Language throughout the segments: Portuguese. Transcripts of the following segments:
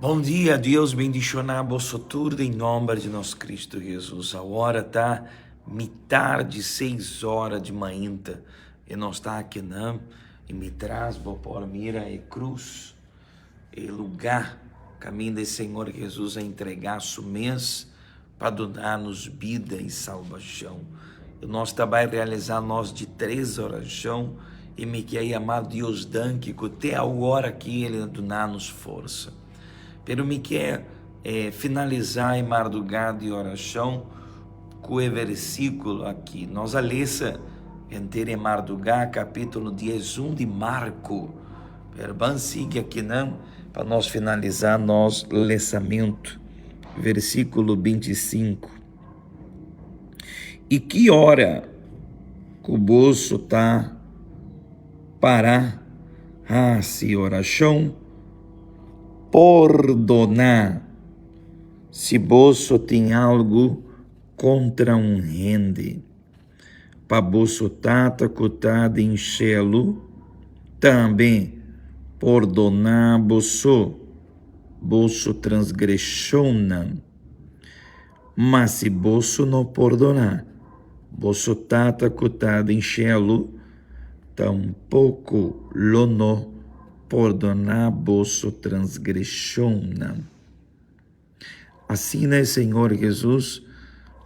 Bom dia, Deus bendicionar vosso tudo em nome de nosso Cristo Jesus. A hora tá metade, 6 horas de manhã, e nós está aqui não, e me traz por mira e cruz, e lugar, caminho do Senhor Jesus a entregar seu mês para dar-nos vida e salvação. E nós também realizar nós de 3 orações e me quer amar Deus danque que até a hora que Ele dá-nos força. Pero me quer finalizar em madrugada de oração com o versículo aqui. Nós alessa inteira em madrugada, capítulo 11 de Marco. Pero vamos seguir aqui não, para nós finalizar nosso leçamento. Versículo 25. E que hora que o bolso está para se oração perdonar se bolso tem algo contra um rende, para bolso tata cotado em chelo, também perdonar bolso transgressiona, mas se bolso não perdonar, bolso tata cotado em chelo, tampouco lo não perdonar bolso transgressiona. Assim, né, Senhor Jesus,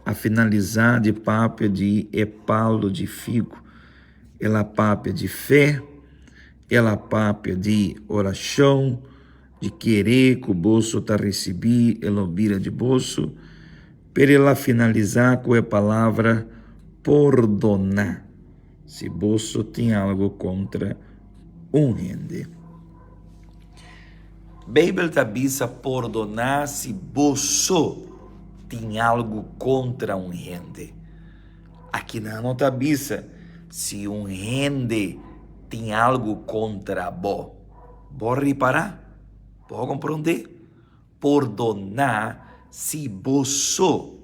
a finalizar de papo de epalo de figo, ela papo de fé, ela papo de oração, de querer que o bolso está receber, ela vira de bolso, para ela finalizar com a palavra perdonar, se bolso tem algo contra um rende. Bíblia tabisa perdonar se bolso tem algo contra um rende. Aqui não tabisa se um rende tem algo contra bo. Pode reparar? Pode compreender? Perdonar se bolso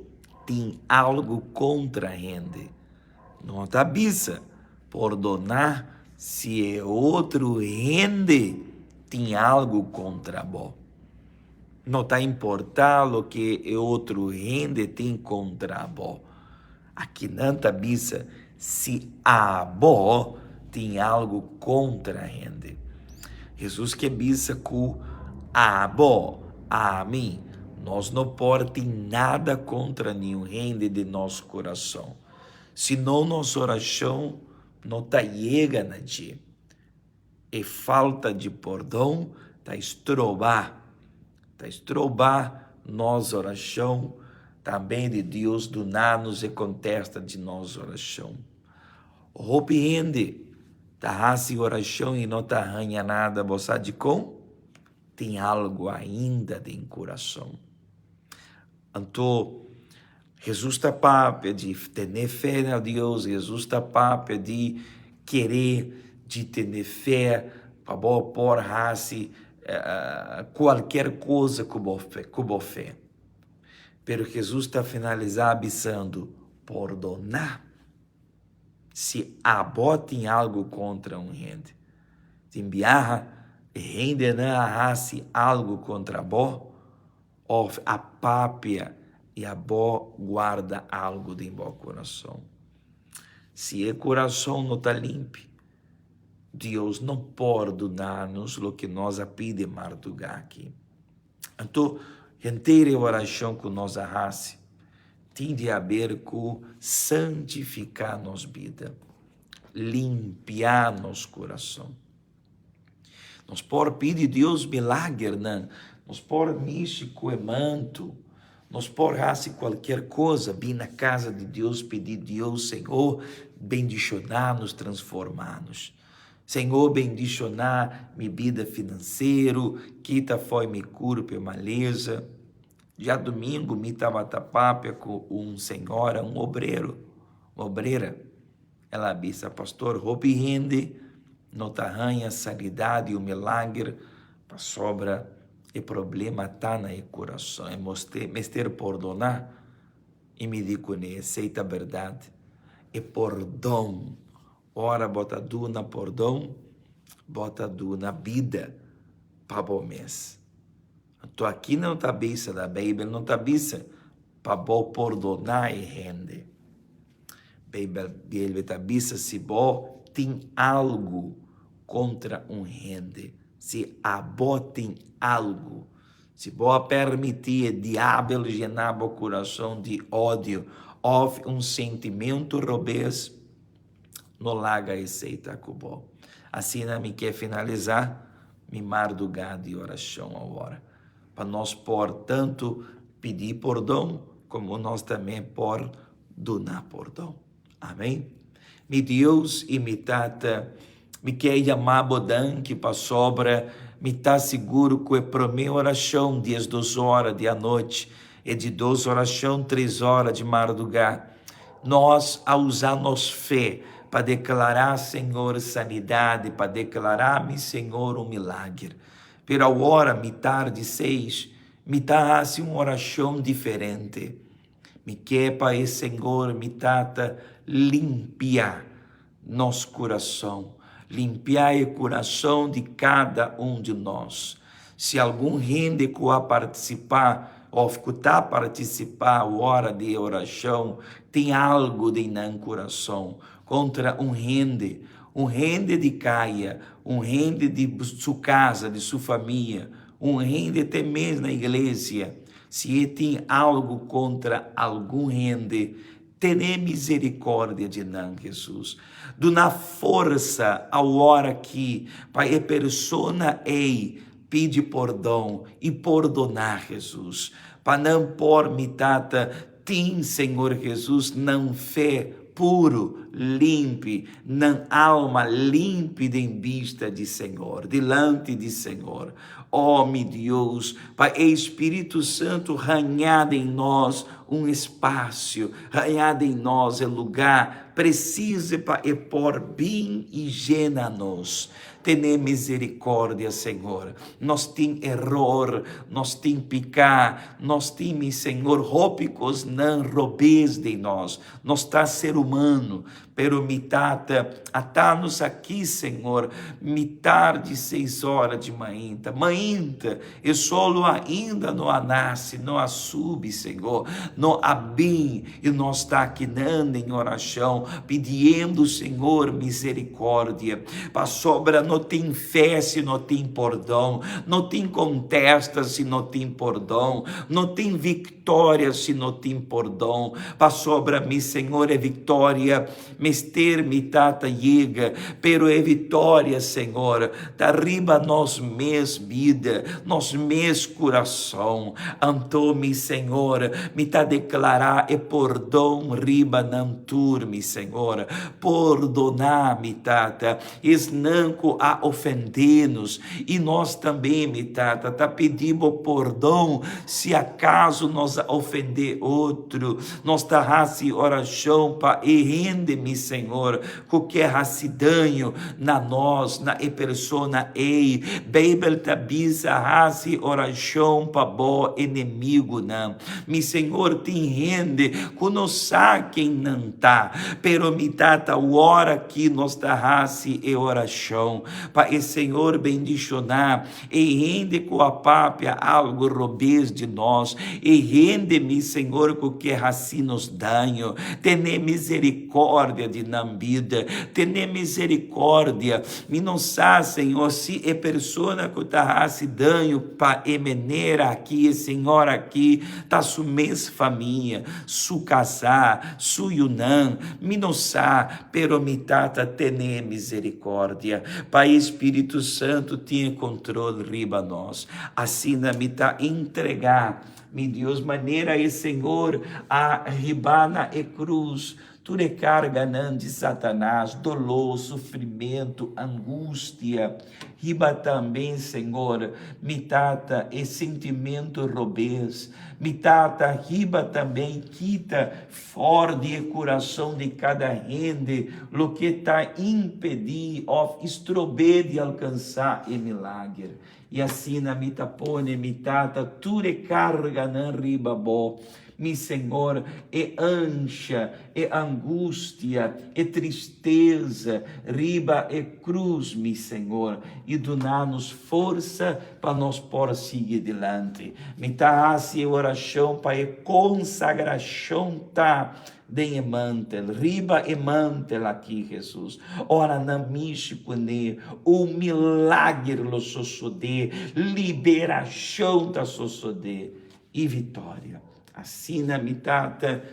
tem algo contra rende. Não tabisa perdonar se é outro rende tem algo contra bo. Não está importando o que outro rende tem contra bo. Aqui não está bisa se a bo tem algo contra rende. Jesus que bisa com a bo, a mim, nós não podemos nada contra nenhum rende de nosso coração. Senão nossa oração não está chega na ti. E falta de perdão está estrobar nossa oração, também de Deus donar-nos e contesta de nossa oração. Arrepende, tá assim oração e não tá arranha nada, você de com? Tem algo ainda de coração. Então, Jesus está papo de ter fé em Deus, Jesus está papo de querer, de ter fé, para pôr qualquer coisa com fé. Pero Jesus está finalizando avisando, perdonar. Se a bo tem algo contra um rende, tem biarra, rende não arrase algo contra a bo, ou a pápia e a bo guarda algo de bom coração. Se o coração não está limpo, Deus não pode dar-nos o que nós pedimos madrugar aqui. Então, inteira oração que nós arrase tem de haver com santificar nossa vida, limpiar nosso coração. Nós podemos pedir a Deus milagre, não? Nós podemos mexer com o manto, nós podemos fazer qualquer coisa, vir na casa de Deus, pedir a Deus, Senhor, bendicionar-nos, transformar-nos. Senhor, bendicionar minha vida financeira, quita foi me cura por maleza. Já domingo, me estava tapápia com senhora, uma obreira. Ela disse, pastor, roupe rende, não te arranha sanidade e o milagre, para sobra e problema está no coração. É mester perdonar e me digo, aceita a verdade. E perdão. Ora, bota du na perdão, bota du na vida para o mês. Estou aqui não tabiça da Bíblia, não tabiça para perdonar e rende. Bíblia tabiça se bom tem algo contra um rende, se abó tem algo, se bom permitir diabo llenar o coração de ódio, houve um sentimento robês, no laga e seita cubo. Assim, me quer finalizar, me mardugar de oração agora, para nós tanto pedir perdão, como nós também donar perdão. Amém? Me Deus e me tata, me quer chamar bodan que para sobra, me tá seguro que é para minha oração, 12 horas de noite, e de 12 oração, 3 horas de madrugada. Nós, a usar nossa fé, para declarar, Senhor, sanidade, para declarar, meu Senhor, um milagre. Pero agora, me tarde 6, me dá assim uma oração diferente. Me quer, Pai, Senhor, me tata, limpar nosso coração, limpar o coração de cada um de nós. Se algum rende que a participar, ou escutar participar a hora de oração, tem algo de não coração, contra um rende de caia, um rende de sua casa, de sua família, um rende até mesmo na igreja. Se ele tem algo contra algum rende, tenha misericórdia de nós, Jesus. Dona força a hora que para a pessoa pede perdão e perdonar, Jesus. Para não pôr mitata, tem, Senhor Jesus, não fé puro, limpe, não alma límpida em vista de Senhor, delante de Senhor. Oh, meu Deus, Pai, Espírito Santo, ranhado em nós um espaço, ranhado em nós é lugar, precisa para pôr bem e gena-nos. Tenha misericórdia, Senhor. Nós tem erro, nós tem pecar, nós tem, Senhor, rópicos não roubes de nós. Nós está ser humano, pero mitata, atá-nos aqui, Senhor, tarde 6 horas de manhã, e solo ainda não nasce, não sube, Senhor, não bem, e nós está aqui nando em oração, pedindo, Senhor, misericórdia, para sobra não tem fé se não tem perdão, não tem contesta se não tem perdão, não tem vitória se não tem perdão, para sobra-me, Senhor, é vitória, mester mitata chega, pero é vitória, Senhor, da riba nós mes vida, nós mes coração, antome, Senhor, me tá declarar e perdão riba não turme, Senhor, perdonar, mitata, esnanco a ofender-nos, e nós também, mitata, tá pedindo perdão, se acaso nós ofender outro, nós tá raci oração para e rende-me, Senhor, qualquer racidanho na nós, na persona ei, Bíblia tabisa raci oração para bo inimigo não, mi Senhor te rende, conosco quem não tá, pero me tata hora que nós tá raci e oração, para o Senhor bendicionar, e rende com a pápia algo robês de nós, e rende-me, Senhor, qualquer raci nos danho, tenha misericórdia de nambida, tenha misericórdia, me não sabe, Senhor, se é persona que está raci danho, para emenera aqui, Senhor, aqui, tá su mes família, su casar, su yunam, me não sabe, pero me tata tenha misericórdia, Pai Espírito Santo, tenha controle riba nós, assim me tá entregar, meu Deus, maneira e Senhor, a ribana e cruz, tu recarga de Satanás, dolor, sofrimento, angústia, riba também, Senhor, mitata e sentimento robês, mitata, riba também, quita fora de coração de cada rende, lo que está impedir, estrober de alcançar o milagre. E assim na mitapone, mitata, tu recarga na riba bo, mi Senhor, é ancha, é angústia, é tristeza, riba é cruz, mi Senhor, e dá-nos força para nós por seguir adiante. Me dá a oração para a consagração de emantel, riba emantel aqui, Jesus. Ora na michicune, o milagre lo suceder, liberação da suceder e vitória. Assim na mitata,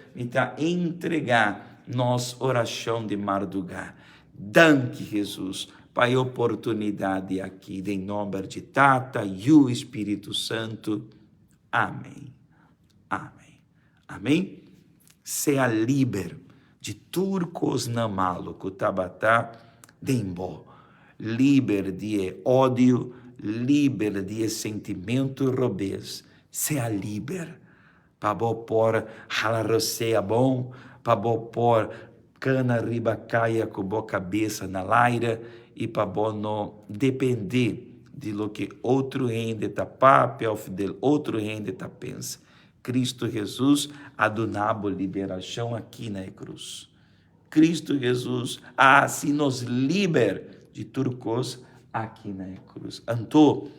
entregar nossa oração de madrugada. Danke, Jesus, para a oportunidade aqui, em nome de Tata e o Espírito Santo. Amém. Amém. Amém. Seja livre de turcos na malo, kutabatá, dembo. Livre de ódio, livre de sentimento robês. Seja livre. Para pôr halarroceia bom, para pôr cana riba caia com boa cabeça na laira e para não depender de lo que outro rende tá papel, del outro rende tá pensa. Cristo Jesus adonabo liberação aqui na cruz. Cristo Jesus assim nos liber de turcos aqui na cruz. Então,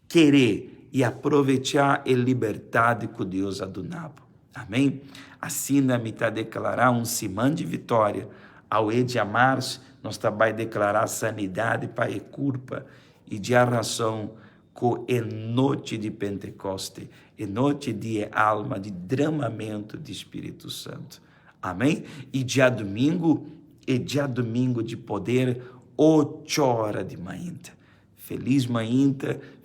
querer e aproveitar a liberdade que Deus adonabo. Amém? Assim, na mitad declarar simão de vitória. Ao de amar-se, nós também declarar sanidade para a culpa e de razão com a noite de Pentecoste, a noite de alma, de derramamento do Espírito Santo. Amém? E dia domingo de poder, 8 horas de manhã. Feliz manhã,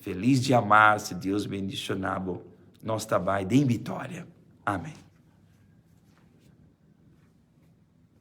feliz de amar-se, Deus bendicionado. Nós também em vitória. Amém.